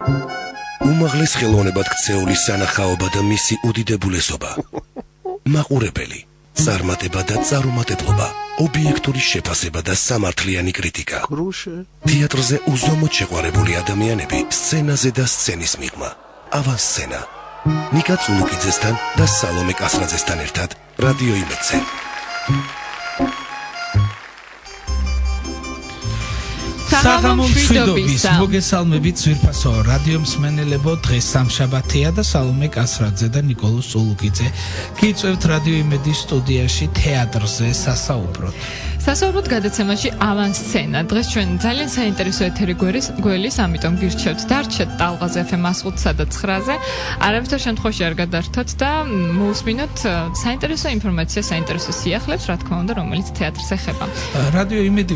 უმაღლეს ხელოვნებად ქცეული სანახაობა და მისი უდიდებულესობა. მაყურებელი, წარმატება და წარუმატებლობა, ობიექტური შეფასება და სამართლიანი კრიტიკა. თეატრზე უზომოდ შეყვარებული ადამიანები სცენაზე და სცენის მიღმა. ავანსცენა. ნიკა წულუკიძესთან და სალომე კასრაძესთან ერთად რადიო იმედზე. საღამომშვიდობის მოგესალმებით ძვირფასო რადიო მსმენელებო, დღეს სამშაბათია და სალომე კასრაძე და ნიკოლოზ წულუკიძე გიწევთ რადიო იმედის სტუდიაში თეატრზე სასაუბროდ. სასაუბროდ გადაცემაში ავანსცენა. დღეს ჩვენ ძალიან საინტერესო ეთერი გველის, ამიტომ გირჩევთ დარჩეთ ტალღაზე FM 105-სა და 9-ზე. არავითარ შემთხვევაში არ გადართოთ და მოусმინოთ საინტერესო ინფორმაცია, საინტერესო სიახლეებს, რა თქმა უნდა, რომელიც თეატრს ეხება. რადიო იმედი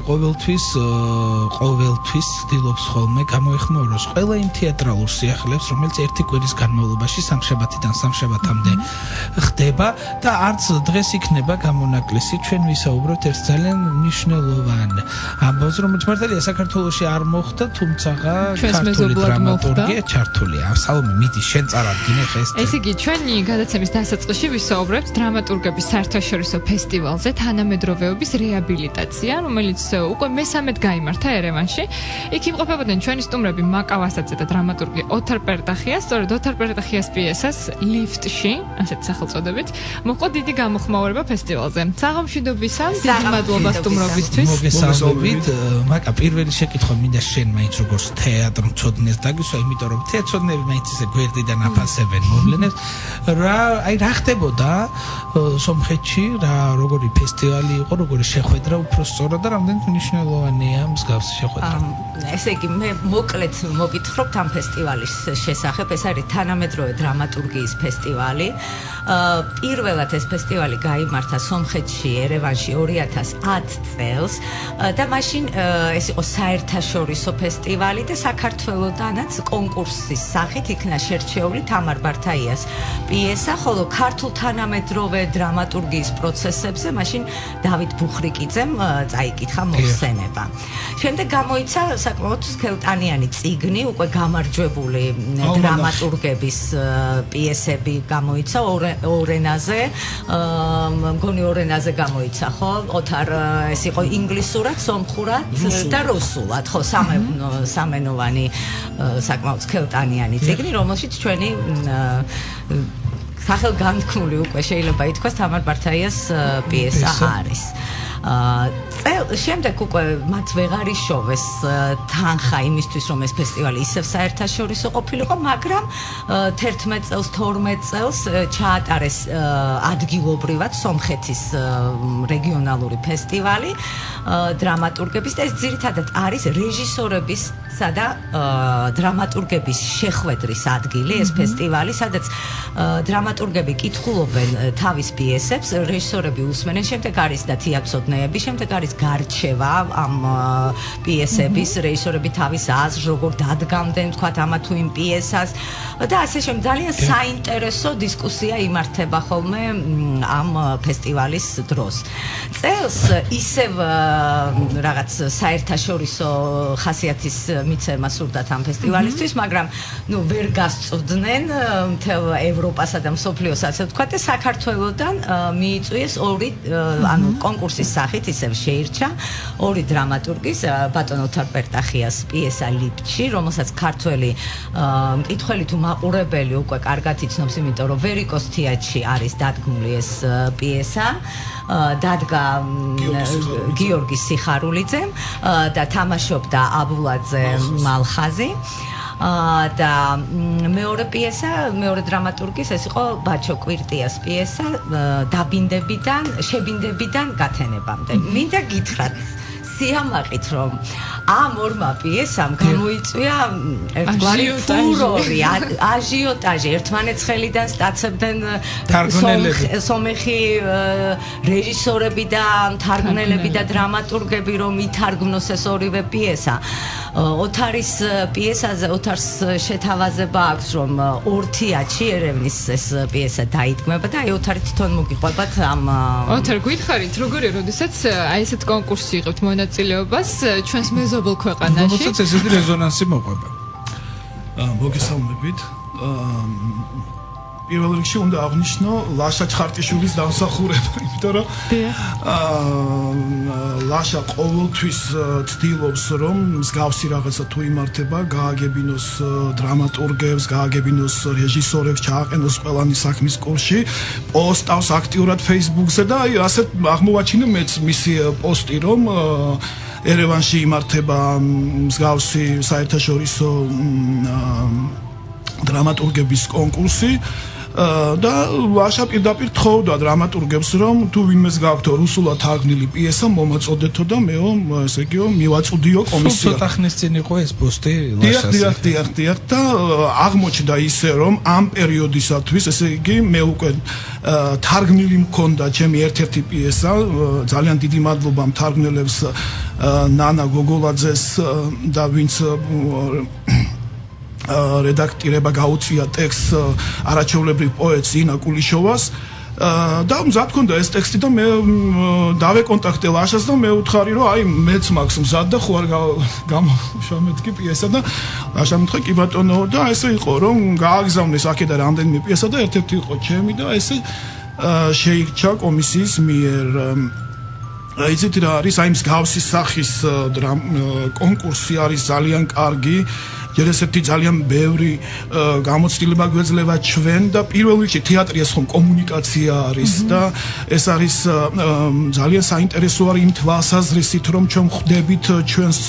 ყოველთვის ცდილობს ხოლმე გამოეხმაუროს ყველა იმ თეატრალურ სიახლეებს, რომელიც ერთი კვირის განმავლობაში სამშაბათიდან სამშაბათამდე ხდება და არც დღეს იქნება გამონაკლისი. ჩვენ ვისაუბროთ ერთ ძალიან მნიშვნელოვან ამბავს, რომელიც მართალია საქართველოში არ მოხდა, თუმცა ქართული დრამატურგია ჩართულია. სალომე, მიდი შენ წარადგინე ხეს. ესე იგი, ჩვენი გადაცემის დასაწყისში ვისაუბრებთ დრამატურგების საერთაშორისო ფესტივალზე თანამედროვეობის რეაბილიტაცია, რომელიც უკვე მესამედ გაიმართა ერევანში. იქ იმყოფებოდნენ ჩვენი სტუმრები მაკა ვასაძე და დრამატურგი ოთარ პერტახია. სწორედ ოთარ პერტახიას პიესას ლიფტში, ასეთ სახელწოდებით, მოჰყვა დიდი გამოხმაურება ფესტივალზე. საღამომშვიდობისა, დიდი მადლობა სტუმრობისთვის. მოგესალმებით. მაკა, პირველი შეკითხვა მინდა შენ მაინც როგორც თეატრ მცოდნეს დაგისვა, იმიტომ რომ თეატრონები მაინც ისე გვერდიდან აფასებენ მოვლენებს. რა ხდებოდა სომხეთში, როგორი ფესტივალი იყო, როგორი შეხვედრა უფრო სწორად და რამდენად მნიშვნელოვანია მსგავსი შეხვედრა? ესე იგი, მე მოკლედ მოგითხრობთ ამ ფესტივალის შესახებ. ეს არის თანამედროვე დრამატურგიის ფესტივალი. პირველად ეს ფესტივალი გაიმართა სომხეთში, ერევანში 2010 წელს და მაშინ ეს იყო საერთაშორისო ფესტივალი და საქართველოდანაც კონკურსის სახით იქნა შერჩეული თამარ ბართაიას პიესა, ხოლო ქართულ თანამედროვე დრამატურგიის პროცესებზე მაშინ დავით ბუხრიკიძემ წაიკითხა მოხსენება. შემდეგ გამოიცა საკმაოდ სქელტანიანი წიგნი, უკვე გამარჯვებული დრამატურგების პიესები გამოიცა ორ ენაზე, მგონი ორ ენაზე გამოიცა, ხო? ოთარ ეს იყო ინგლისურად, სომხურად და რუსულად, ხო, სამენოვანი საკმაოდ სქელტანიანი წიგნი, რომელშიც ჩვენი სახელგანთქმული უკვე შეიძლება ითქვას თამარ ბართაიას პიესა არის. შემდეგ უკვე მათ ვეღარ იშოვეს თანხა იმისთვის, რომ ეს ფესტივალი ისევ საერთაშორისო ყოფილიყო, მაგრამ 11 წელს, 12 წელს ჩაატარეს ადგილობრივად სომხეთის რეგიონალური ფესტივალი დრამატურგების და ეს ძირითადად არის რეჟისორების და დრამატურგების შეხვედრის ადგილი, ეს ფესტივალი, სადაც დრამატურგები კითხულობენ თავის პიესებს, რეჟისორები უსმენენ, შემდეგ არის და თეატროდნეები, შემდეგ არის გარჩევა ამ პიესების, რეჟისორები თავის აზრს, როგორ დადგამდნენ, თქვათ, ამა თუ იმ პიესას და ასე შემდეგ. ძალიან საინტერესო დისკუსია იმართება ხოლმე ამ ფესტივალის დროს. წელს ისევ რაღაც საერთაშორისო ხასიათის მიცემა სურდათ ამ ფესტივალისთვის, მაგრამ ვერ გასწვდნენ მთელ ევროპასა და მსოფლიოს, ასე ვთქვათ, და საქართველოდან მიიწვიეს ორი, ანუ კონკურსის სახით ისევ შეირჩა ორი დრამატურგის, ბატონ ოთარ პერტახიას პიესა ლიფტში, რომელსაც ქართველი მკითხველი თუ მაყურებელი უკვე კარგად იცნობს, იმიტომ რომ ვერიკოს თეატრში არის დადგმული ეს პიესა. დადგა გიორგი სიხარულიძემ და თამაშობდა აბულაძე მალხაზი. და მეორე პიესა, მეორე დრამატურგის ეს იყო ბაჩო კვირტიას პიესა შებინდებიდან გათენებამდე. მინდა გითხრათ სიამაყით, რომ ამ ორმა პიესამ გამოიწვია ერთგვარი ფურორი, აჟიოტაჟი, ერთმანეთს ხელიდან სტაცებდნენ სომეხი რეჟისორები და მთარგმნელები და დრამატურგები, რომ ითარგმნოს ეს ორივე პიესა. ოთარის პიესაზე, ოთარს შეთავაზება აქვს, რომ ორ თეატრში ერევნის ეს პიესა დაიდგმება და აი ოთარი თვითონ მოგიყვებათ ამ ოთარ გითხარით, როგორია, როდესაც აი ესეთ კონკურსში იღებთ მონაწილეობას ჩვენს მეზობელ ქვეყანაში. რომელსაც ესეთი რეზონანსი მოყვება. მოგესალმებით. პირველ რიგში უნდა აღნიშნო ლაშა ჩხარტიშვილის დამსახურება, იმიტომ რომ ლაშა ყოველთვის ცდილობს რომ მსგავსი რაღაცა თუ იმართება, გააგებინოს დრამატურგებს, გააგებინოს რეჟისორებს, ჩააყენოს ყველანი საქმის კურსში, პოსტავს აქტიურად Facebook-ზე და აი ასეთ აღმოვაჩინე მეც მისი პოსტი რომ ერევანში იმართება მსგავსი საერთაშორისო დრამატურგების კონკურსი და ლაშა პირდაპირ თხოვდა დრამატურგებს რომ თუ ვინმეს გაქვთ რუსულად თარგმნილი პიესა მომაწოდეთო და მეო ესე იგივე მივაწოდიო კომისია. ცოტა ხნის წინ იყო ეს პოსტი ლაშას. დიახ და აღმოჩნდა ისე რომ ამ პერიოდისათვის ესე იგი მე უკვე თარგმნილი მქონდა ჩემი ერთ-ერთი პიესა, ძალიან დიდი მადლობა მთარგმნელებს ნანა გოგოლაძეს და ვინც რედაქტირება გაუწია ტექსტს არაჩვეულებრივ პოეტს ინა კულიშოვას და მზად მქონდა ეს ტექსტი და მე დავეკონტაქტე ლაშას და მე უთხარი რომ აი მეც მაქვს მზად და ხო არ გამოვშამეთქი პიესა და ლაშა მითხრა კი ბატონო და ესე იყო რომ გააგზავნეს აქედა რამდენიმე პიესა და ერთ-ერთი იყო ჩემი და ესე შეირჩა კომისიის მიერ იცით რა არის აი მსგავსი სახის კონკურსი არის ძალიან კარგი ჯერ ესეთი ძალიან ბევრი გამოცდილება გვეძლევა ჩვენ და პირველ რიგში თეატრი ეს ხომ კომუნიკაცია არის და ეს არის ძალიან საინტერესო არის იმ თვალსაზრისით რომ ჩვენ ხვდებით ჩვენს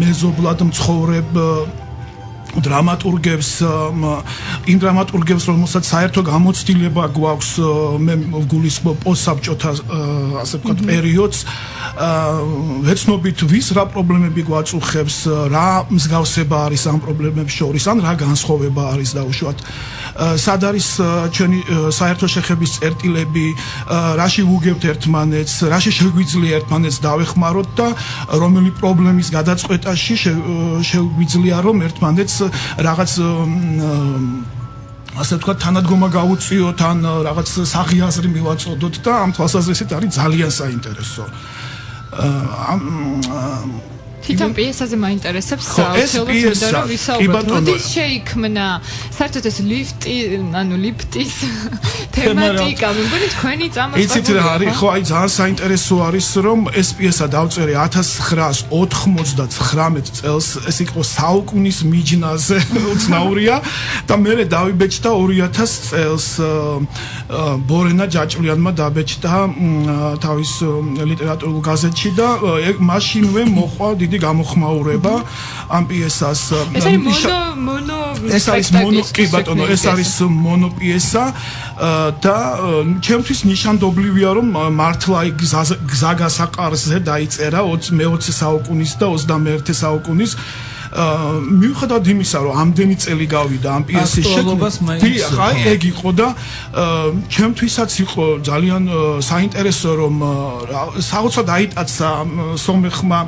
მეზობლად მცხოვრებ დრამატურგებს იმ დრამატურგებს რომელსაც საერთო გამოცდილება გვაქვს მე ვგულისხმობ პოსტსაბჭოთა ასე ვთქვათ პერიოდს ვეცნობით ვის რა პრობლემები გვაწუხებს რა მსგავსება არის ამ პრობლემებს შორის ან რა განსხვავება არის დაუშვათ სად არის ჩვენი საერთო შეხების წერტილები რაში ვუგებთ ერთმანეთს რაში შეგვიძლია ერთმანეთს დავეხმაროთ და რომელი პრობლემის გადაწყვეტაში შეგვიძლია რომ ერთმანეთს რაღაც ასე ვთქვათ თანადგომა გავუწიოთ ან რაღაც საღიაზრი მივაწოდოთ და ამ თვალსაზრისით არის ძალიან საინტერესო თვითონ პიესაზე მაინტერესებს საერთოდ რომ ვისაუბროთ როდის შეიქმნა საერთოდ ეს ლიფტის თემატიკა მეგონი თქვენი წამოწყებული იცით რა არის ხო აი ძალიან საინტერესო არის რომ ეს პიესა დავწერე 1999 წელს ეს იყო საუკუნის მიჯნაზე უცნაურია და მე დავიბეჭდა 2000 წელს ბორენა ჯაჭვლიანმა დაბეჭდა თავის ლიტერატურულ გაზეთში და მაშინვე მოყვა დიდი გამოხმაურება ამ პიესას ეს არის მონო პიესა და ჩემთვის ნიშანდობლივია რომ მართლა გზა გასაყარზე დაიწერა მე-20 საუკუნის და 21 საუკუნის მიუხედავად იმისა რომ ამდენი წელი გავიდა ამ პიესის შექმნას ეგ იყო და ჩემთვისაც იყო ძალიან საინტერესო რომ საოცრად აიტაცა სომეხმა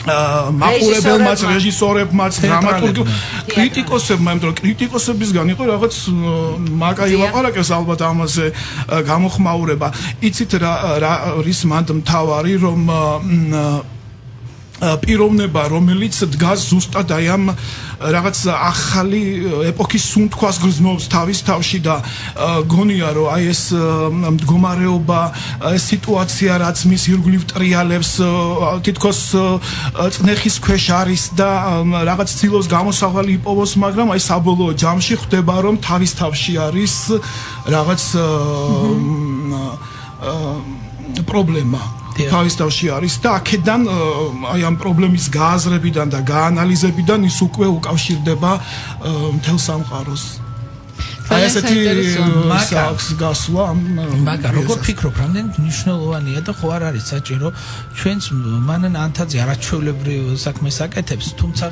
მაყურებელმაც რეჟისორებმაც დრამატურგებმაც კრიტიკოსებმა იმიტომ რომ კრიტიკოსებისგან იყო რაღაც მაკა ილაპარაკეს ალბათ ამაზე გამოხმაურება იცით რა რის მანდ მთავარი რომ პიროვნება რომელიც დგას ზუსტად აი ამ რაღაც ახალი ეპოქის სუნთქვას გრძნობს თავის თავში და გონია რომ აი ეს მდგომარეობა ეს სიტუაცია რაც მის ირგვლივ ტრიალებს თითქოს წნეხის ქვეშ არის და რაღაც ცდილობს გამოსავალი იპოვოს მაგრამ აი საბოლოო ჯამში ხვდება რომ თავის თავში არის რაღაც პრობლემა თავის თავში არის და აქედან აი ამ პრობლემის გააზრებიდან და გაანალიზებიდან ის უკვე უკავშირდება მთელ სამყაროს. აი ესეთი გასვლა მაგრამ როგორ ფიქრობ რამდენად მნიშვნელოვანია და ხო არ არის საჭირო ჩვენც მანან ანთაძე არაჩვეულებრივ საქმეს აკეთებს თუმცა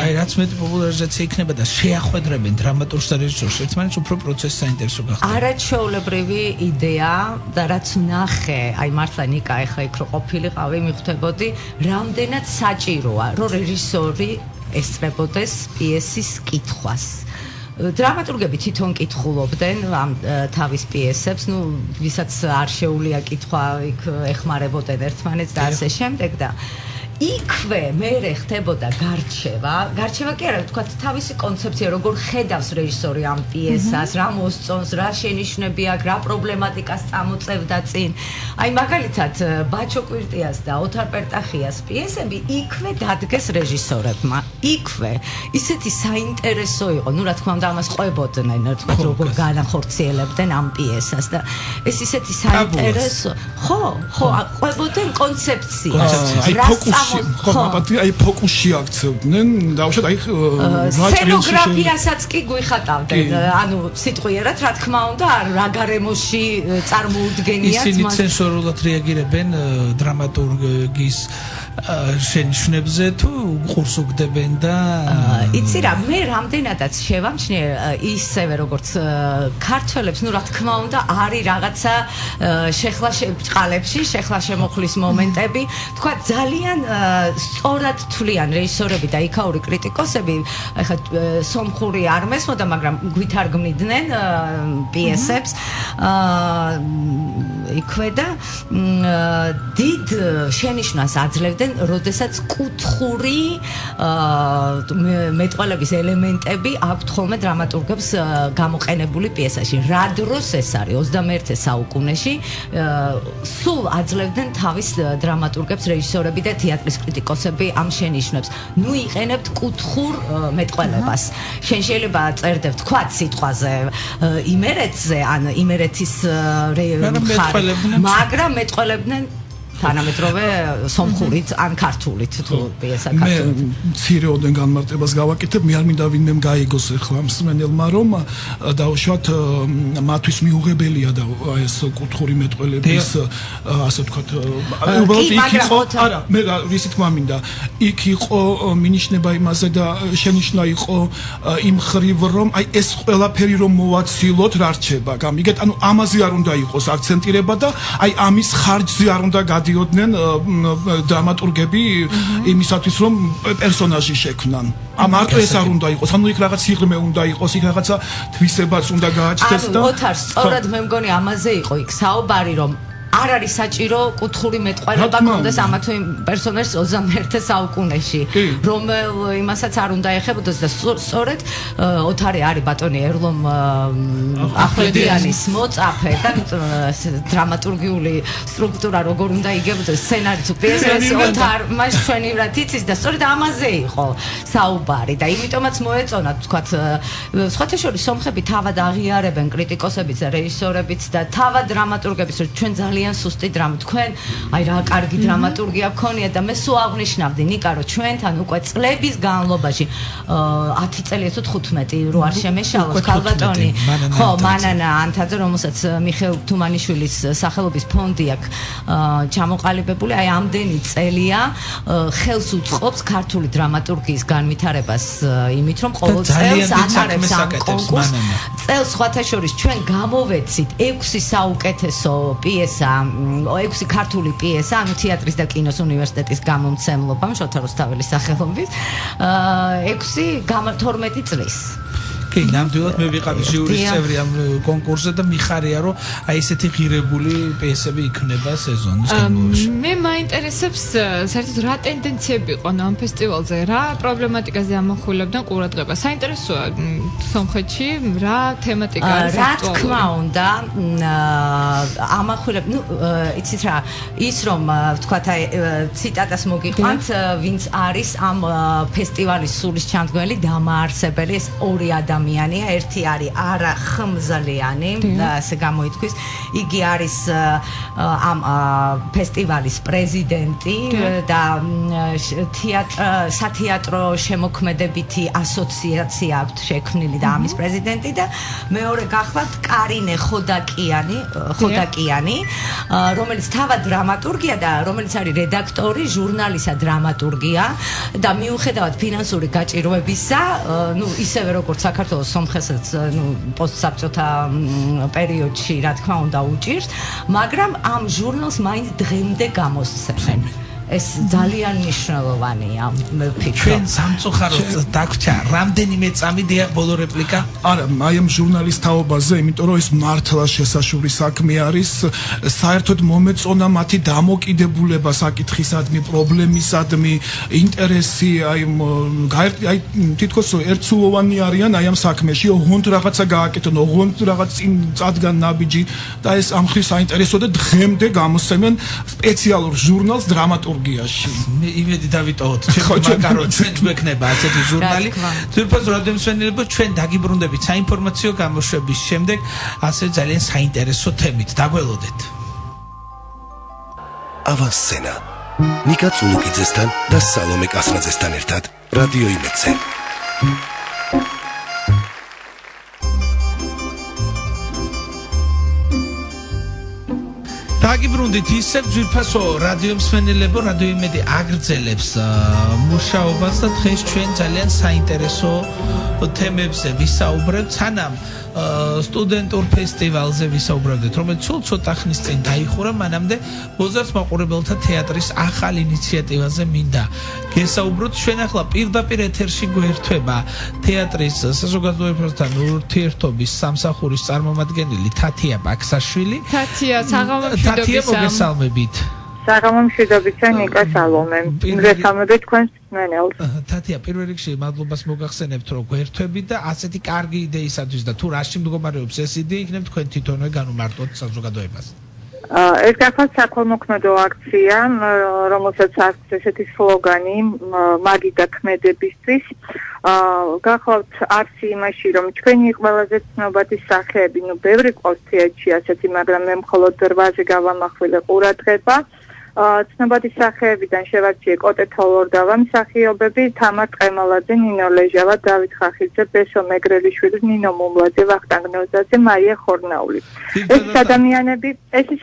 აი რაც მეტი პოპულარიზაცია იქნება და შეახვედრებენ დრამატურგს და რეჟისორს ერთმანეთს უფრო პროცესი საინტერესო გახდება არაჩვეულებრივი იდეა და რაც ნახე აი მართლა ნიკა ეხა იქ რო ყოფილიყავი მიხვდებოდი რამდენად საჭიროა რომ რეჟისორი ესწრებოდეს პიესის კითხვას დრამატურგები თვითონ კითხულობდნენ ამ თავის პიესებს, ну, ვისაც არ შეუულია კითხვა, იქ ეხმარებოდნენ ერთმანეთს და ასე შემდეგ და იქვე მე ხდებოდა გარჩევა კი არა, თქვა თავისი კონცეფცია, როგორ ხედავს რეჟისორი ამ პიესას, რა მოსწონს, რა შენიშვნები აქვს, რა პრობლემატიკას წამოწევდა წინ. აი მაგალითად, ბაჩო კვირტიას და ოთარ პერტახიას პიესები იქვე დადგეს რეჟისორებმა. იქვე ისეთი საინტერესო იყო, რა თქმა უნდა ამას ყვებოდნენ, თქვა როგორ განახორციელებდნენ ამ პიესას და ეს ისეთი საინტერესო, ხო, ყვებოდნენ კონცეფციას. აი ფოკუსში აქცევდნენ, დაუშვათ აი სცენოგრაფიასაც კი გვიხატავდნენ, ანუ სიტყვიერად რა თქმა უნდა, რა გარემოში წარმოუდგენიათ ისინი ცენსორულად რეაგირებენ დრამატურგის შენიშვნებზე თუ ყურს უგდებენ და იცი რა, მე რამდენადაც შევამჩნიე ისევე როგორც ქართველებს, რა თქმა უნდა, არის რაღაცა შეხლა ბჭყალებში, შეხლა შემოხლის მომენტები, თქვა ძალიან სწორად თვლიან რეჟისორები და იქაური კრიტიკოსები, ეხლა სომხური არ მესმოდა, მაგრამ გვითარგმნიდნენ პიესებს იქვე და დიდ შენიშვნას აძლევდნენ, როდესაც კუთხური მეტყველების ელემენტები აქვთ ხოლმე დრამატურგებს გამოყენებული პიესაში. რა დროს ეს არის 21 საუკუნეში, სულ აძლევდნენ თავის დრამატურგებს რეჟისორები და თეატრის კრიტიკოსები ამ შენიშვნებს. ნუ იყენებთ კუთხურ მეტყველებას. შენ შეიძლება წერდებ თქვა სიტყვაზე იმერეთზე, ან იმერეთის მაგრამ მეტყველებდნენ თანამედროვე სომხურით ან ქართულით თუ პიესა ქართულით. მე მცირეოდენ განმარტებას გავაკეთებ, მე არ მინდა ვინმემ გაიგოს ახლა მსმენელმა, რომ დაუშვათ მათთვის მიუღებელია და ეს კუთხური მეტყველების ასე ვთქვათ, უბრალოდ იქ იყო, არა, მე რისი თქმა მინდა, იქ იყო მინიშნება იმაზე და შენიშვნა იყო იმ ხრივ, რომ აი ეს ყველაფერი რომ მოვაცილოთ, რა რჩება, გამიგეთ, ანუ ამაზე არ უნდა იყოს აქცენტირება და აი ამის ხარჯზე არ უნდა დიოდნენ დრამატურგები იმისათვის რომ პერსონაჟი შექმნან. მარტო ეს არ უნდა იყოს, ანუ იქ რაღაც სიღრმე უნდა იყოს, იქ რაღაცა თვისებაც უნდა გააჩნდეს და ოთარ სწორად მე მგონი ამაზე იყო იქ საუბარი, რომ არ არის საჭირო კუთხური მეტყველება კონდეს ამა თუ იმ პერსონაჟს 21 საუკუნეში, რომელ იმასაც არ უნდა ეხებოდეს და სწორედ ოთარი არის ბატონი ერლომ ახვლედიანის მოწაფე და დრამატურგიული სტრუქტურა როგორ უნდა იგებოდეს სცენარი თუ პიესას ოთარ მას ჩვენივრად იცის და სწორედ ამაზე იყო საუბარი და იმიტომაც მოეწონა თქვათ სხვათა შორის სომხები თავად აღიარებენ კრიტიკოსებიც და რეჟისორებიც და თავად დრამატურგებიც რომ ჩვენ ძალიან სუსტი თქვენ აი რა კარგი დრამატურგია გქონია და მე სულ აღნიშნავდი ნიკა რომ ჩვენთან უკვე წლების განმავლობაში 10 წელია თუ 15 რო არ შემეშალოს ქალბატონი ხო მანანა ანთაძე რომელსაც მიხეილ თუმანიშვილის სახელობის ფონდი აქვს ჩამოყალიბებული აი ამდენი წელია ხელს უწყობს ქართული დრამატურგიის განვითარებას იმით რომ ყოველ წელს ატარებს ამ კონკურსს წელს სხვათა შორის ჩვენ გამოვეცით 6 საუკეთესო პიესა 6 ქართული პიესა, ანუ თეატრის და კინოს უნივერსიტეტის გამომცემლობამ შოთა რუსთაველის სახელობის 12 წლის. კი, ნამდვილად მე ვიყავი ჟიურის წევრი ამ კონკურსზე და მიხარია რომ აი ესეთი ღირებული პიესები იქნება სეზონის განმავლობაში. მე მაინტერესებს საერთოდ რა ტენდენციები იყო ამ ფესტივალზე, რა პრობლემატიკაზე ამახვილებდნენ ყურადღება. საინტერესოა სომხეთში რა თემატიკა არის რა თქმა უნდა ამახვილებ, ნუ იცით რა, ის რომ ვთქვათ აი ციტატას მოგიყვანთ, ვინც არის ამ ფესტივალის სულისჩამდგმელი დამაარსებელი, ეს ორი ადამიანია, ერთი არის არა ხმზლიანი და ასე გამოითქვის, იგი არის ამ ფესტივალის პრეზიდენტი და სათეატრო შემოქმედებითი ასოციაცია აქვს შექმნილი და ამის პრეზიდენტი და მეორე გახლავთ კარინე ხოდაკიანი, რომელიც თავად დრამატურგია და რომელიც არის რედაქტორი ჟურნალისა დრამატურგია და მიუხედავად ფინანსური გაჭირვებისა, ნუ ისევე როგორც საქართველოს სომხეთსაც პოსტსაბჭოთა პერიოდში რა თქმა უნდა უჭირს, მაგრამ ამ ჟურნალს მაინც დღემდე გამოსცემენ. ეს ძალიან მნიშვნელოვანია მე ვფიქრობ. ჩვენ სამწუხაროდ დაგვრჩა რამდენიმე წამი დიახ ბოლო რეპლიკა. არა, აი ამ ჟურნალის თაობაზე, იმიტომ რომ ეს მართლა შესაშური საქმე არის, საერთოდ მომეწონა მათი დამოკიდებულება საკითხისადმი, პრობლემისადმი, ინტერესი, აი თითქოს ერთსულოვანი არიან აი ამ საქმეში, ოღონდ რაღაცა გააკეთონ, ოღონდ რაღაც წინ წადგან ნაბიჯი და ეს ამ ხრი საინტერესო და დღემდე გამოსცემენ სპეციალურ ჟურნალს დრამატურგიაში. მე იმედი დავიტოვოთ, მაგარო ჩვენ გვექნება ასეთი ჟურნალი. თვითონ რადიომსვენელებო ჩვენ დაგიბრუნდებით საინფორმაციო გამოშვების შემდეგ ასე ძალიან საინტერესო თემით. დაგველოდეთ. ავანსცენა. ნიკა წულუკიძესთან და სალომე კასრაძესთან ერთად რადიო იმედზე. დაგიბრუნდით ისევ ძვირფასო რადიომსვენელებო, რადიო იმედი აგრძელებს მუშაობას და დღეს ჩვენ ძალიან საინტერესო თემებზე ვისაუბრებთ, სანამ სტუდენტურ ფესტივალზე ვისაუბრებდით, რომელიც სულ ცოტა ხნის წინ დაიხურა, მანამდე ბოზარს მაყურებელთა თეატრის ახალ ინიციატივაზე მინდა გესაუბროთ. ჩვენ ახლა პირდაპირ ეთერში გვერდება თეატრის საზოგადოებასთან ურთიერთობის სამსახურის წარმომადგენელი თათია ბაქსაშვილი. თათია, თათია, მოგესალმებით. საღამომშვიდობისა ნიკა სალომე. მოგესალმებით თქვენს მსმენელს. თათია, პირველ რიგში მადლობას მოგახსენებთ, რომ გვერთვებით და ასეთი კარგი იდეისათვის და თუ რაში მდგომარეობს ეს იდეა, იქნებ თქვენ თვითონვე განუმარტოთ საზოგადოებას. ეს გახლავთ საქველმოქმედო აქცია, რომელსაც აქვს ესეთი სლოგანი მაგი და ქმედებისთვის. გახლავთ არცი იმაში, რომ ჩვენი ყველაზე ცნობადი სახეები, ბევრი ყავს თეატრში ასეთი, მაგრამ მე მხოლოდ 8-ზე გავამახვილე ყურადღება. ცნობადი სახეებიდან შევარჩიე კოტე თოლორდავა მსახიობები, თამარ ტყემალაძე, ნინო ლეჟავა, დავით ხახიძე, ბესო მეგრელიშვილი, ნინო მუმლაძე, ვახტანგ ნოზაძე, მაია ხორნაული. ეს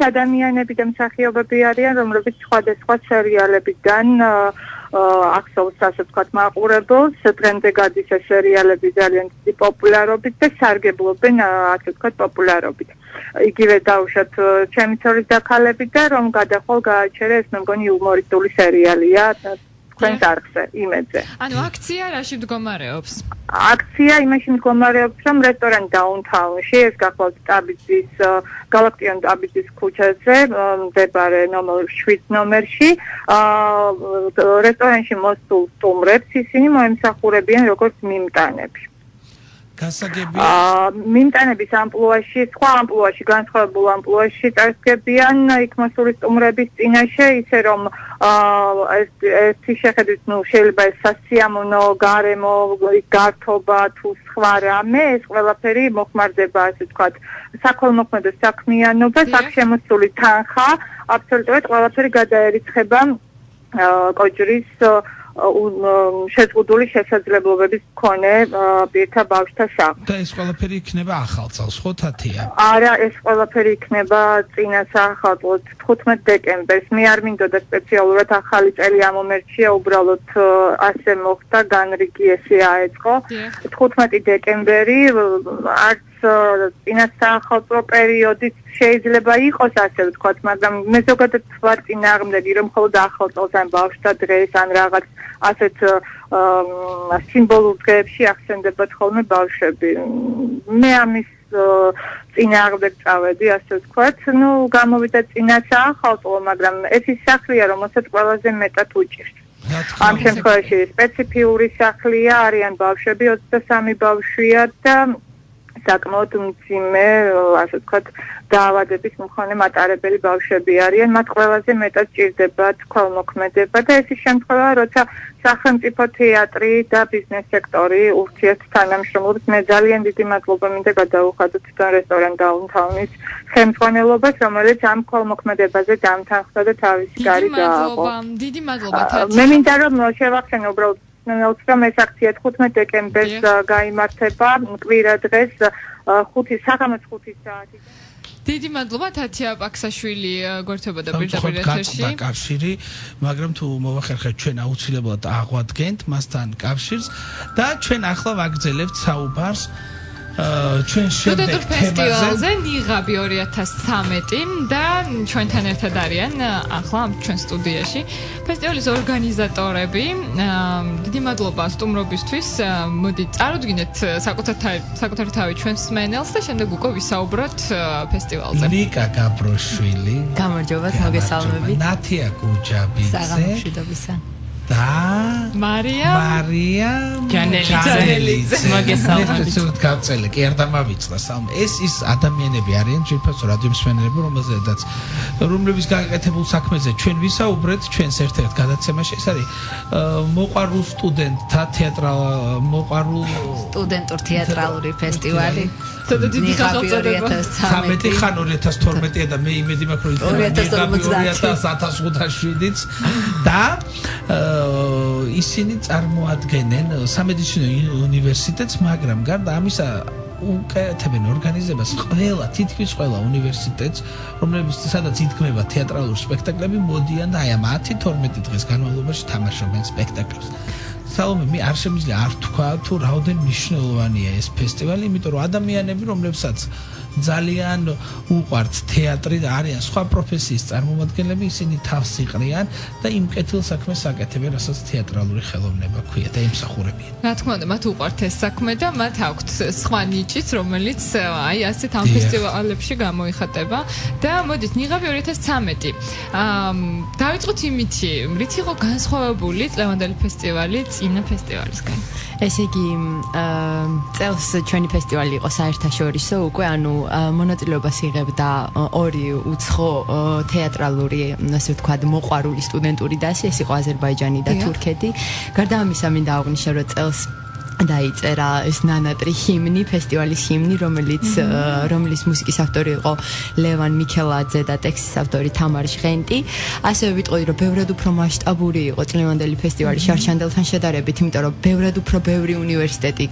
ადამიანები და მსახიობები არიან, რომლებიც სხვადასხვა სერიალებიდან ახსოვს ასე ვთქვათ მაყურებელს, დღემდე გადის ეს სერიალები ძალიან დიდი პოპულარობით და სარგებლობენ ასე ვთქვათ პოპულარობით. იგივე დავუშვათ ჩემი ცოლის დაქალები და რომ გადახვალ გააჩერე ეს მე მგონი იუმორისტული სერიალია თქვენს არხზე იმედზე. ანუ აქცია რაში მდგომარეობს? აქცია იმაში მდგომარეობს, რომ რესტორან დაუნთაუნში, ეს გახლავთ ტაბიძის გალაქტიონ ტაბიძის ქუჩაზე, მდებარე ნომერ 7 ნომერში, რესტორანში მოსულ სტუმრებს ისინი მოემსახურებიან როგორც მიმტანები. მიმტანების ამპლუაში, სხვა ამპლუაში, განსხვავებულ ამპლუაში წარსდგებიან იქ მოსული სტუმრების წინაშე, ისე რომ ერთი შეხედვით, შეიძლება ეს სასიამოვნო გარემო, გართობა თუ სხვა რამე, ეს ყველაფერი მოხმარდება, ასე ვთქვათ, საქველმოქმედო საქმიანობას, აქ შემოსული თანხა, აბსოლუტურად ყველაფერი გადაერიცხება კოჯრის შეზღუდული შესაძლებლობების მქონე პირთა ბავშვთა სახლს. და ეს ყველაფერი იქნება ახალ წელს, ხო თათია? არა, ეს ყველაფერი იქნება წინა საახალწლოდ 15 დეკემბერს. მე არ მინდოდა სპეციალურად ახალი წელი ამომერჩია, უბრალოდ ასე მოხდა, განრიგი ესე აეწყო. 15 დეკემბერი არც წინა საახალწლო პერიოდით შეიძლება იყოს ასე ვთქვათ, მაგრამ მე ზოგადად ვარ წინააღმდეგი, რომ მხოლოდ ახალ წელს ან ბავშვთა დღეს ან რაღაც ასეთ სიმბოლურ დღეებში ახსენდებათ ხოლმე ბავშვები. მე ამის წინააღმდეგ წავედი, ასე ვთქვათ, გამოვიდა წინა საახალწლო, მაგრამ ეს ის სახლია, რომელსაც ყველაზე მეტად უჭირს. ამ შემთხვევაში სპეციფიური სახლია, არიან ბავშვები, 23 ბავშვია და საკმაოდ მძიმე, ასე ვთქვათ, დაავადების მქონე მატარებელი ბავშვები არიან, მათ ყველაზე მეტად ჭირდებათ ქველმოქმედება და ეს ის შემთხვევაა, როცა სახელმწიფო თეატრი და ბიზნეს სექტორი ურთიერთთანამშრომლობს. მე ძალიან დიდი მადლობა მინდა გადაუხადოთ თვითონ რესტორან დაუნთაუნის ხელმძღვანელობას, რომელიც ამ ქველმოქმედებაზე დამთანხმდა და თავისი კარი დააყო. დიდი მადლობა თათია. მე მინდა რომ შევახსენო უბრალოდ რომ ეს აქცია 15 დეკემბერს გაიმართება, კვირა დღეს 5 საღამოს 5 საათიდან. დიდი მადლობა თათია ბაქსაშვილი გვერდებოდა პირდაპირ ეთერში. კავშირი, მაგრამ თუ მოვახერხეთ ჩვენ აუცილებლად აღვადგენთ მასთან კავშირს და ჩვენ ახლა ვაგრძელებთ საუბარს ჩვენ შემდეგ ფესტივალზე ნიღაბი 2013 და ჩვენთან ერთად არიან ახლა ჩვენ სტუდიაში ფესტივალის ორგანიზატორები. დიდი მადლობა სტუმრობისთვის. მოდი წარუდგინეთ საკუთარი თავი ჩვენს მსმენელს და შემდეგ უკვე ვისაუბროთ ფესტივალზე. ლიკა გაბროშვილი. გამარჯობა, მოგესალმებით. ნათია გუჯაბიძე. საღამოშვიდობისა. და მარია ჯანელიძე. მოგესალმებით. სულ გავწელე, კი არ დამავიწყდა სალმე. ეს ის ადამიანები არიან ჯერფასო რადიო მსმენელები, რომლებიც გაკეთებულ საქმეზე ჩვენ ვისაუბრეთ, ჩვენს ერთ-ერთ გადაცემაში. ეს არის მოყვარულ სტუდენტთა მოყვარულ სტუდენტურ თეატრალური ფესტივალი. და დიდი ხალხოწოდება 13 ხან 2012 და მე იმედი მაქვს რომ 2007-იც და ისინი წარმოადგენენ სამედიცინო უნივერსიტეტს, მაგრამ გარდა ამისა უკეთებენ ორგანიზებას თითქმის ყველა უნივერსიტეტს, სადაც იდგმება თეატრალური სპექტაკლები, მოდიან და აი ამ 10-12 დღის განმავლობაში თამაშობენ სპექტაკლებს. სალომე, მე არ შემიძლია არ თქვა თუ რაოდენ მნიშვნელოვანია ეს ფესტივალი, იმიტომ რომ ადამიანები, რომლებსაც ძალიან უყვართ თეატრი და არიან სხვა პროფესიის წარმომადგენლები, ისინი თავს იყრიან და იმ კეთილ საქმეს აკეთებენ, რასაც თეატრალური ხელოვნება ქვია და ემსახურებიან. რა თქმა უნდა, მათ უყვართ ეს საქმე და მათ აქვთ სხვა ნიჭიც, რომელიც აი ასეთ ამ ფესტივალებში გამოიხატება და მოდით ნიღაბი 2013. დავიწყოთ იმითი, რით იყო განსხვავებული წლევანდელი ფესტივალი წინა ფესტივალისგან? ესე იგი, წელს ჩვენი ფესტივალი იყო საერთაშორისო, უკვე ანუ მონაწილეობას იღებდა ორი უცხო თეატრალური, ასე ვთქვათ, მოყვარული სტუდენტური დასი, ეს იყო აზერბაიჯანი და თურქეთი. გარდა ამისა, მინდა აღვნიშნო, რომ წელს დაიწერა ეს ნანატრი ჰიმნი, ფესტივალის ჰიმნი, რომლის მუსიკის ავტორი იყო ლევან მიქელაძე და ტექსტის ავტორი თამარ ჟღენტი. ასევე ვიტყოდი, რომ ბევრად უფრო მასშტაბური იყო წლევანდელი ფესტივალი შარშანდელთან შედარებით, იმიტომ რომ ბევრად უფრო ბევრი უნივერსიტეტი,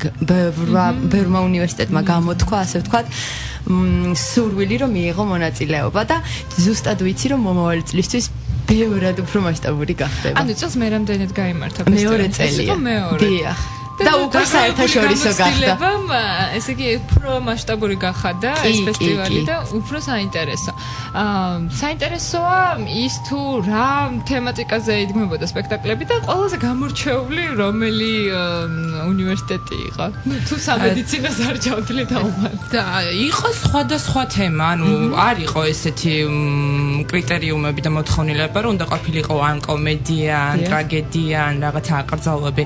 ბევრმა უნივერსიტეტმა გამოთქვა, ასე ვთქვათ, სურვილი რომ მიიღო მონაწილეობა და ზუსტად ვიცი, რომ მომავალი წლისთვის ბევრად უფრო მასშტაბური გახდება. ანუ წელს მე რამდენად გაიმართა ფესტივალი? მეორე წელია. დიახ. და უკვე საერთაშორისო გახდა. ესე იგი, უფრო მასშტაბური გახადა ეს ფესტივალი და უფრო საინტერესო. საინტერესოა ის თუ რა თემატიკაზე იდგმებოდა სპექტაკლები და ყველაზე გამორჩეული რომელი უნივერსიტეტი იყო. თუ სამედიცინოს არ ჩავთვლით ალბათ. და იყო სხვადასხვა თემა, ანუ არ იყო ესეთი კრიტერიუმები და მოთხოვნილება, რომ უნდა ყოფილიყო ან კომედია, ან ტრაგედია, ან რაღაცა აკრძალვები.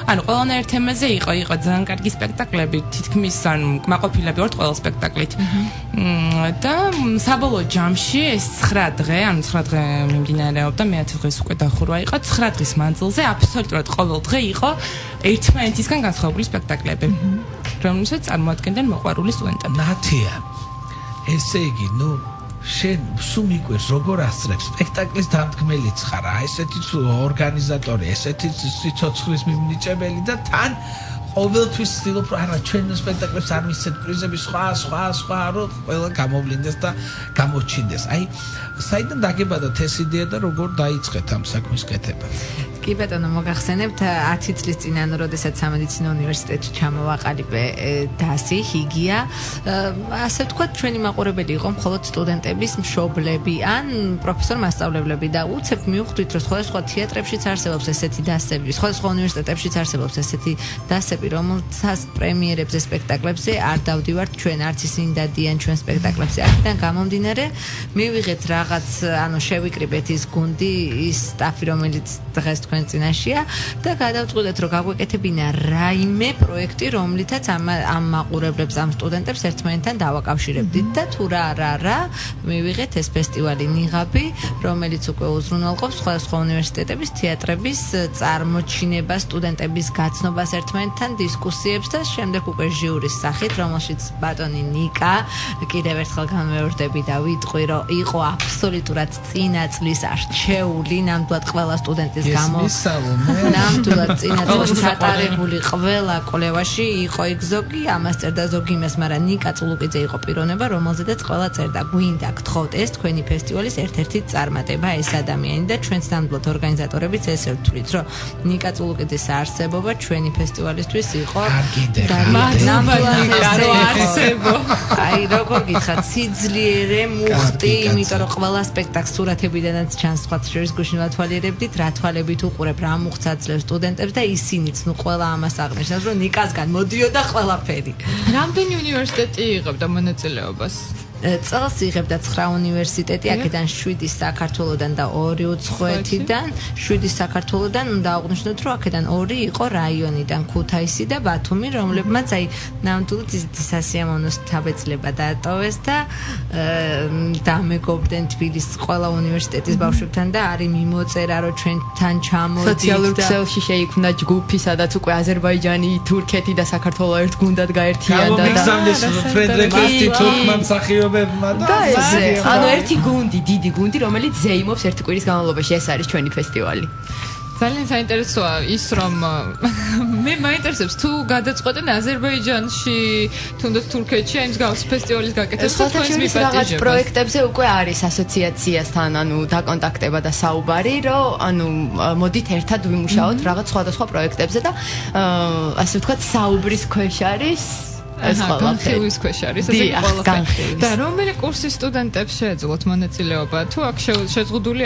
ანუ ყველანაირ თემაზე იყო ძალიან კარგი სპექტაკლები, თითქმის ანუ კმაყოფილები ვართ ყველა სპექტაკლით. და საბოლოო ჯამში ეს 9 დღე, ანუ 9 დღე მიმდინარეობდა, მე 10 დღეს უკვე დახურვა იყო, 9 დღის მანძილზე აბსოლუტურად ყოველ დღე იყო ერთმანეთისგან განსხვავებული სპექტაკლები, რომელსაც წარმოადგენდნენ მოყვარული სტუდენტები. ნათია, ესე იგი, შენ სულ მიყვარს როგორ ასწრებს სპექტაკლის დამდგმელიც ხარ, ესეთი ორგანიზატორი, ესეთი სიცოცხლის მიმნიჭებელი და თან ყოველთვის ვცდილობ არა ჩვენ სპექტაკლებს არ მისცეთ პრიზები სხვა რომ ყველა გამოვლინდეს და გამოჩინდეს. აი საიდან დაგებადათ ეს იდეა და როგორ დაიწყეთ ამ საქმის კეთება? კი ბატონო, მოგახსენებთ 10 წლის წინ, ანუ როდესაც სამედიცინო უნივერსიტეტში ჩამოვაყალიბე დასი, ჰიგია, ასე ვთქვათ, ჩვენი მაყურებელი იყო მხოლოდ სტუდენტების მშობლები ან პროფესორ-მასწავლებლები და უცებ მივხვდით, რომ სხვადასხვა თეატრებშიც არსებობს ესეთი დასები, სხვადასხვა უნივერსიტეტებშიც არსებობს ესეთი დასები, რომელსაც პრემიერებზე, სპექტაკლებზე არ დავდივართ ჩვენ, არც ისინი დადიან ჩვენ სპექტაკლებზე. აქედან გამომდინარე, მივიღეთ რაღაც, ანუ შევიკრიბეთ ის გუნდი, ის სტაფი, რომელიც დღეს თქვენ წინაშია და გადავწყვიტეთ, რომ გაგვეკეთებინა რაიმე პროექტი, რომლითაც ამ მაყურებლებს, ამ სტუდენტებს ერთმანეთთან დავაკავშირებდით და თუ რა მივიღეთ ეს ფესტივალი ნიღაბი, რომელიც უკვე უზრუნველყოფს სხვადასხვა უნივერსიტეტების თეატრების წარმოჩინებას, სტუდენტების გაცნობას ერთმანეთთან, დისკუსიებს და შემდეგ უკვე ჟიურის სახით, რომელშიც ბატონი ნიკა, კიდევ ერთხელ განმეორდები და ვიტყვი, რომ იყო აბსოლუტურად წინა წლის არჩეული, ნამდვილად ყველა სტუდენტის გამო ნამდვილად წინა წელს ჩატარებული ყველა კვლევაში იყო იქ ზოგი ამას წერდა ზოგი იმას, მაგრამ ნიკა წულუკიძე იყო პიროვნება, რომელზედაც ყველა წერდა გვინდა გთხოვთ ეს თქვენი ფესტივალის ერთ-ერთი წარმატება ეს ადამიანი და ჩვენც ნამდვილად ორგანიზატორებიც ესე ვთვლით, რომ ნიკა წულუკიძის არსებობა ჩვენი ფესტივალისთვის იყო აი როგორ გითხრათ სიძლიერე მუხტი, იმიტომ რომ ყველა სპექტაკლს სურათებიდანაც ჩანს სხვა შორის გუშინ ვათვალიერებდით რა თვალებით უყურებ რა მუხტს აძლევს სტუდენტებს და ისინიც ნუ ყველა ამას აღნიშნავს რომ ნიკასგან მოდიოდა ყველაფერი. რამდენი უნივერსიტეტი იღებდა მონაწილეობას? წელს იღებდა 9 უნივერსიტეტი, აქედან 7 საქართველოდან და 2 უცხოეთიდან, 7 საქართველოდან, უნდა აღვნიშნოთ, რომ აქედან 2 იყო რაიონიდან, ქუთაისი და ბათუმი, რომლებმაც აი ნამდვილად სასიამოვნო თავეწლება დაატოვეს და დამეგობრდნენ თბილისის ყველა უნივერსიტეტის ბავშვებთან და არის მიმოწერა, რომ ჩვენთან ჩამოდით. სოციალურ ქსელში შეიქმნა ჯგუფი, სადაც უკვე აზერბაიჯანი, თურქეთი და საქართველო ერთ გუნდად გაერთიანდა და ფრენდრეკასტი თურქმან მსახიობ ანუ ერთი გუნდი, დიდი გუნდი, რომელიც ზეიმობს ერთი კვირის განმავლობაში, ეს არის ჩვენი ფესტივალი. ძალიან საინტერესოა ის, რომ მე მაინტერესებს თუ გადაწყვეტენ აზერბაიჯანში, თუნდაც თურქეთში აი მსგავსი ფესტივალის გაკეთებას და თქვენს მიპატიჟებას. პროექტებზე უკვე არის ასოციაციასთან, ანუ დაკონტაქტება და საუბარი, რომ ანუ მოდით ერთად ვიმუშაოთ რაღაც სხვადასხვა პროექტებზე და ასე ვთქვათ, საუბრის ქვეშ არის ეს განხილვის ქვეშ არის ესე ყველაფერი. და რომელი კურსის სტუდენტებს შეეძლოთ მონაწილეობა? თუ აქ შეზღუდული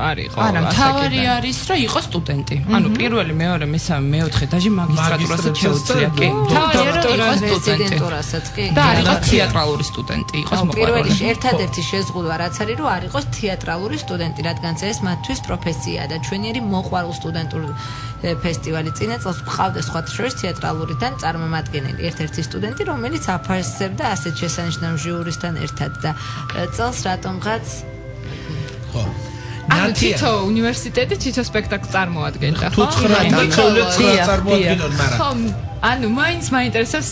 არ იყო? არა, მთავარი არის, რომ იყოს სტუდენტი. ანუ პირველი, მეორე, მესამე, მეოთხე დაჟე მაგისტრატურასაც შეუძლია. კი, დოქტორატურას რეზიდენტურასაც კი. და არ იყოს თეატრალური სტუდენტი, იყოს მოყვარული. პირველი ერთადერთი შეზღუდვა რაც არის, რომ არ იყოს თეატრალური სტუდენტი, რადგან ეს მათთვის პროფესიაა და ჩვენი არის მოყვარულ სტუდენტურ ფესტივალი. წინა წელს გვყავდა სხვა შორის თეატრალურიდან წარმომადგენელი ერთ-ერთი სტუდენტი, რომელიც აფასებდა ასეთ შესანიშნავ ჟიურისთან ერთად და წელს რატომღაც ხო ანუ თითო უნივერსიტეტი თითო სპექტაკლს წარმოადგენდა, ხო? თუ 9 წარმოადგენენ, მაგრამ ხო, ანუ მაინც მაინტერესებს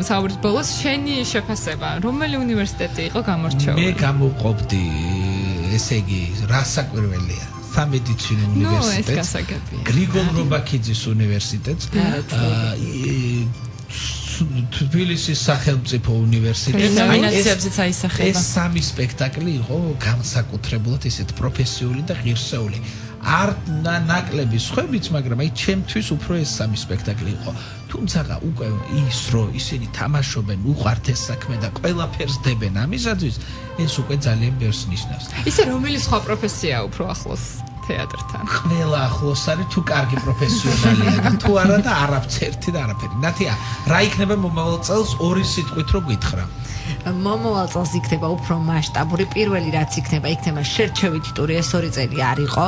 საუბრის ბოლოს შენი შეფასება, რომელი უნივერსიტეტი იყო გამორჩეული? მე გამოვყოფდი, ესე იგი, რასაკვირველია. სამედიცინო უნივერსიტეტს, გრიგოლ რობაქიძის უნივერსიტეტს, თბილისის სახელმწიფო უნივერსიტეტი. ნომინაციებზეც აისახება. ეს სამი სპექტაკლი იყო განსაკუთრებულად ესეთ პროფესიული და ღირსეული. არ ნაკლები სხვებიც, მაგრამ აი ჩემთვის უფრო ეს სამი სპექტაკლი იყო. თუმცა უკვე ის რომ ისინი თამაშობენ, უყვართ ეს საქმე და ყველაფერს დებენ ამისათვის, ეს უკვე ძალიან ბევრს ნიშნავს. ისე რომელი სხვა პროფესია უფრო ახლოს თეატრთან? ყველა ახლოს არის თუ კარგი პროფესიონალია და თუ არა და არაფერს ერთი და არაფერი. ნათია, რა იქნება მომავალ წელს ორი სიტყვით რო გითხრა? მომავალ წელს იქნება უფრო მასშტაბური. პირველი რაც იქნება შერჩევითი ტური, ეს 2 წელი არ იყო.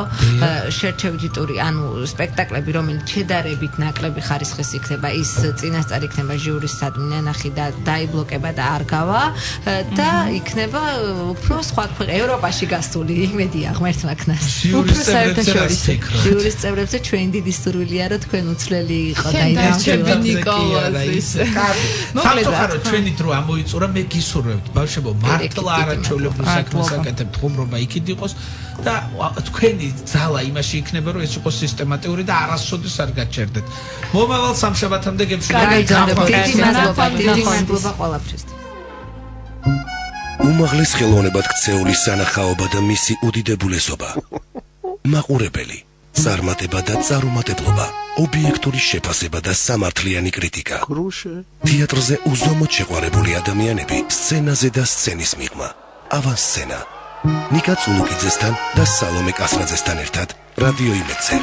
შერჩევითი ტური, ანუ სპექტაკლები, რომელიც შედარებით ნაკლები ხარისხის იქნება, ის წინასწარ იქნება ჟიურის სადმინანახი და დაიბლოკება და არ გავა და იქნება უფრო სხვა ევროპაში გასული, იმედია ღმერთმა ქნას. ჟიურის საერთაშორისო ჟიურის წევრებზე ჩვენი დიდი სურვილია, რომ თქვენ უცვლელი იყო და იდეები ნიკოლოზის. სამწუხაროდ ჩვენი დრო ამოიწურა, მე გისურვებთ ბავშვებო, მართლა არაჩვეულებრივ საქმეს აკეთებთ, ხუმრობა იქით იყოს და თქვენი ძალა იმაში იქნება, რომ ეს იყოს სისტემატიური და არასოდეს არ გაჩერდეთ. მომავალ სამშაბათამდე დიდი მადლობა ყველაფრის. უმაღლეს ხელოვნებად ქცეული სანახაობა და მისი უდიდებულესობა. მაყურებელი, წარმატება და წარუმატებლობა, ობიექტური შეფასება და სამართლიანი კრიტიკა. თეატრზე უზომოდ შეყვარებული ადამიანები, სცენაზე და სცენის მიღმა. ავანსცენა. ნიკა წულუკიძესთან და სალომე კასრაძესთან ერთად რადიო იმედზე.